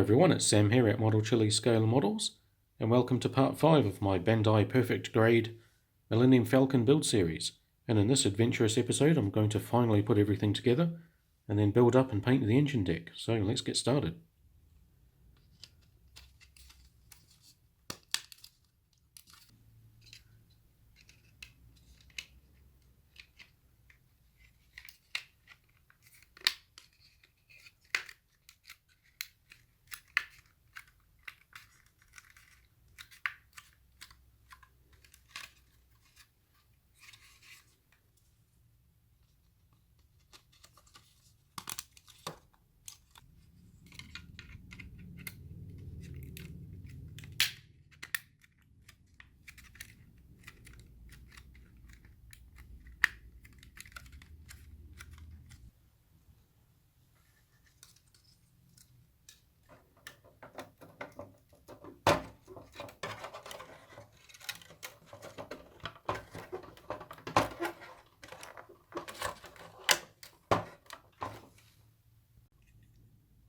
everyone, it's Sam here at ModelChili Scale Models, and welcome to part 5 of my Bandai Perfect Grade Millennium Falcon build series. And in this adventurous episode I'm going to finally put everything together and then build up and paint the engine deck. So let's get started.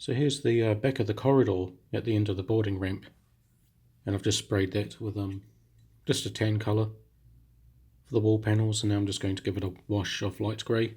So here's the back of the corridor at the end of the boarding ramp, and I've just sprayed that with just a tan colour for the wall panels, and now I'm just going to give it a wash of light grey.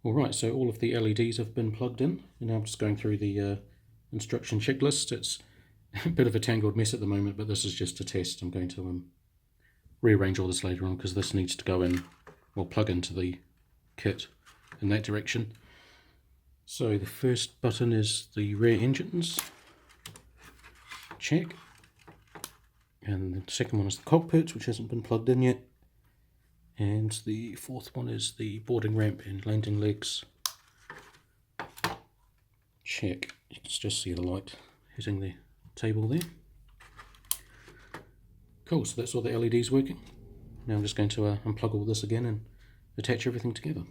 Alright, so all of the LEDs have been plugged in, and now I'm just going through the instruction checklist. It's a bit of a tangled mess at the moment, but this is just a test. I'm going to rearrange all this later on, because this needs to go in, or plug into the kit in that direction. So the first button is the rear engines. Check. And the second one is the cockpit, which hasn't been plugged in yet. And the fourth one is the boarding ramp and landing legs. Check. You can just see the light hitting the table there. Cool, so that's all the LEDs working. Now I'm just going to unplug all this again and attach everything together.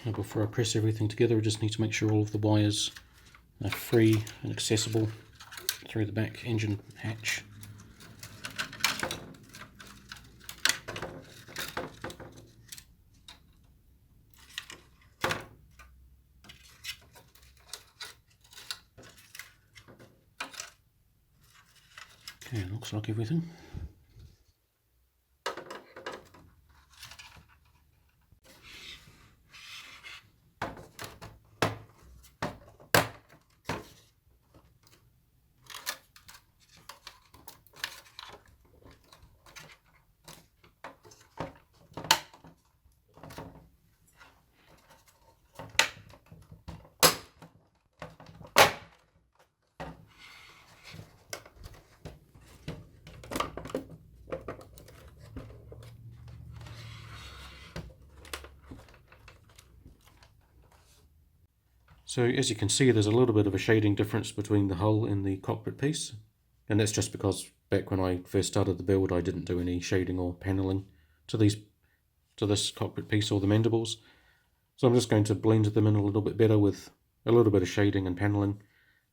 Now before I press everything together, I just need to make sure all of the wires are free and accessible through the back engine hatch. Okay, looks like everything. So as you can see, there's a little bit of a shading difference between the hull and the cockpit piece, and that's just because back when I first started the build I didn't do any shading or paneling to this cockpit piece or the mandibles. So I'm just going to blend them in a little bit better with a little bit of shading and paneling,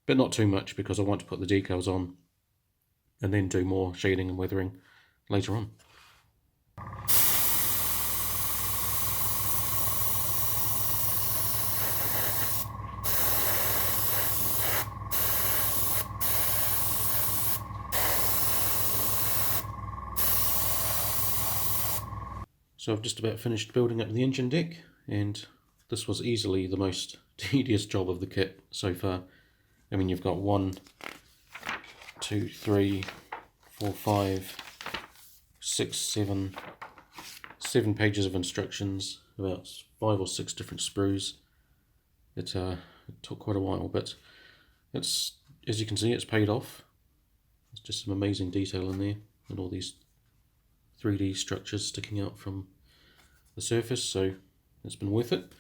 but not too much because I want to put the decals on and then do more shading and weathering later on. So I've just about finished building up the engine deck, and this was easily the most tedious job of the kit so far. I mean, you've got 1, 2, 3, 4, 5, 6, 7 pages of instructions, about 5 or 6 different sprues. It took quite a while, but it's, as you can see, it's paid off. There's just some amazing detail in there, and all these 3D structures sticking out from the surface, so it's been worth it.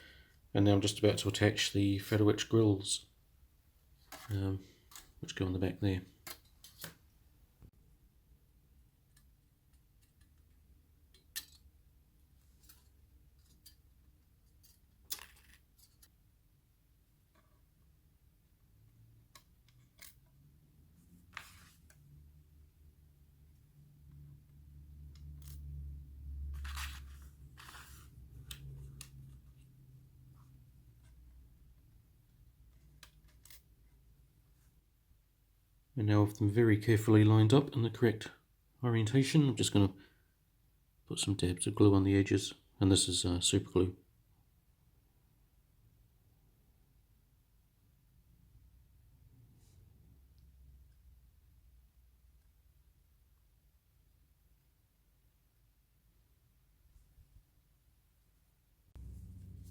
And now I'm just about to attach the featherwitch grills, which go on the back there. And now with them very carefully lined up in the correct orientation, I'm just going to put some dabs of glue on the edges, and this is super glue.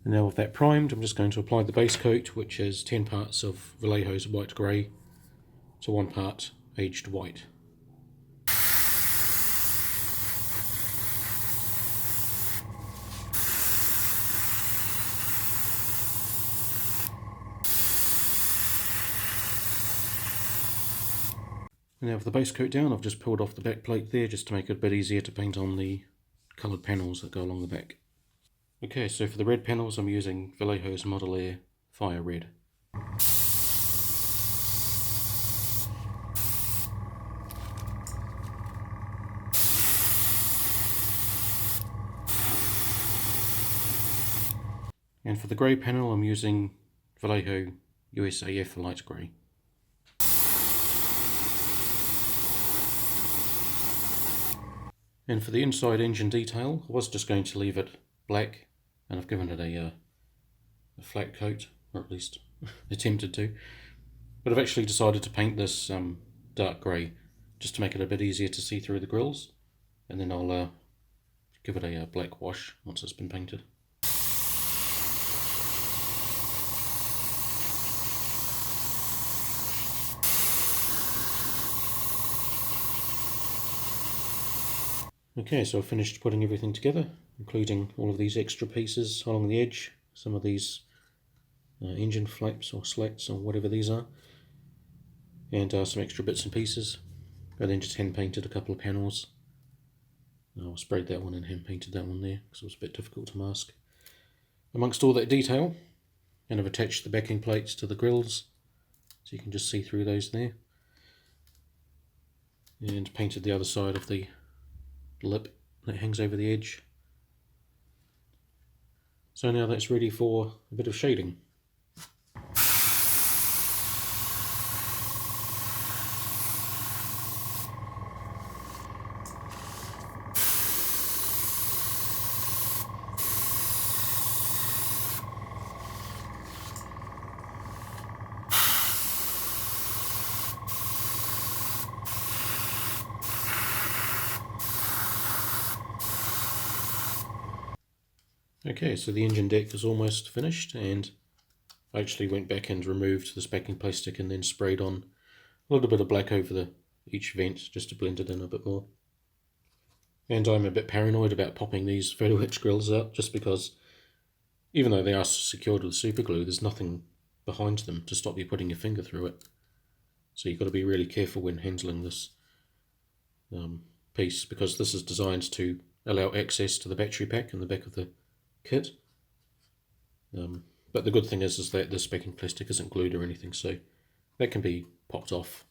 And now with that primed, I'm just going to apply the base coat, which is 10 parts of Vallejo's white grey to 1 part aged white. Now with the base coat down, I've just pulled off the back plate there just to make it a bit easier to paint on the coloured panels that go along the back. Okay, so for the red panels I'm using Vallejo's Model Air Fire Red. And for the grey panel I'm using Vallejo USAF Light Grey. And for the inside engine detail, I was just going to leave it black, and I've given it a flat coat, or at least attempted to. But I've actually decided to paint this dark grey, just to make it a bit easier to see through the grills, and then I'll give it a black wash once it's been painted. Okay, so I've finished putting everything together, including all of these extra pieces along the edge, some of these engine flaps or slats or whatever these are, and some extra bits and pieces. I then just hand painted a couple of panels. I sprayed that one and hand painted that one there because it was a bit difficult to mask. amongst all that detail, and I've attached the backing plates to the grills, so you can just see through those there, and painted the other side of the lip that hangs over the edge. So now that's ready for a bit of shading. Okay, so the engine deck is almost finished, and I actually went back and removed this backing plastic and then sprayed on a little bit of black over each vent just to blend it in a bit more. And I'm a bit paranoid about popping these photo etch grills out, just because even though they are secured with super glue, there's nothing behind them to stop you putting your finger through it. So you've got to be really careful when handling this piece, because this is designed to allow access to the battery pack in the back of the kit. But the good thing is that this backing plastic isn't glued or anything, so that can be popped off,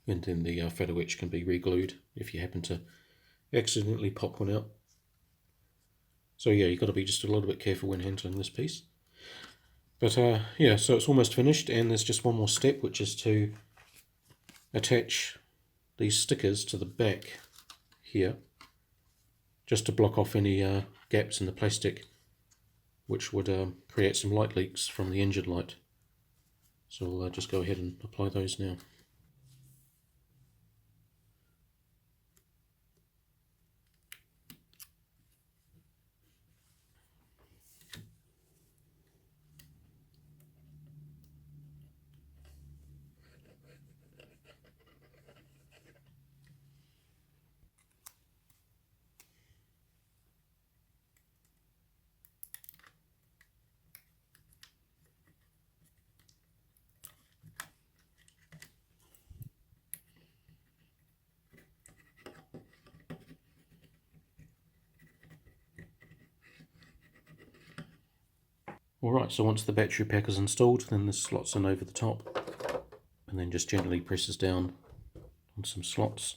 and then the photo etch can be re-glued if you happen to accidentally pop one out. So yeah, you've got to be just a little bit careful when handling this piece. But yeah, so it's almost finished, and there's just one more step, which is to attach these stickers to the back here, just to block off any gaps in the plastic, which would create some light leaks from the engine light. So I'll just go ahead and apply those now. Alright, so once the battery pack is installed, then this slots in over the top, and then just gently presses down on some slots.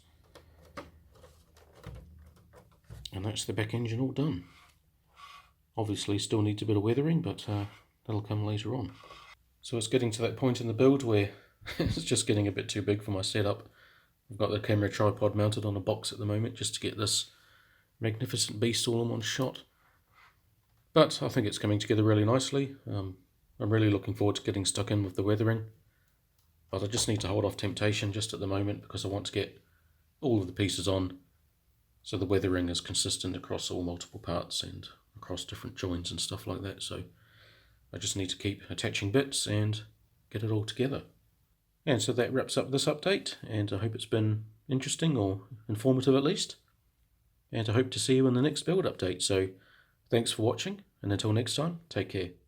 And that's the back engine all done. Obviously still needs a bit of weathering, but that'll come later on. So it's getting to that point in the build where it's just getting a bit too big for my setup. I've got the camera tripod mounted on a box at the moment just to get this magnificent beast all in one shot. But I think it's coming together really nicely. I'm really looking forward to getting stuck in with the weathering. But I just need to hold off temptation just at the moment, because I want to get all of the pieces on so the weathering is consistent across all multiple parts and across different joins and stuff like that. So I just need to keep attaching bits and get it all together. And so that wraps up this update, and I hope it's been interesting, or informative at least. And I hope to see you in the next build update. So thanks for watching, and until next time, take care.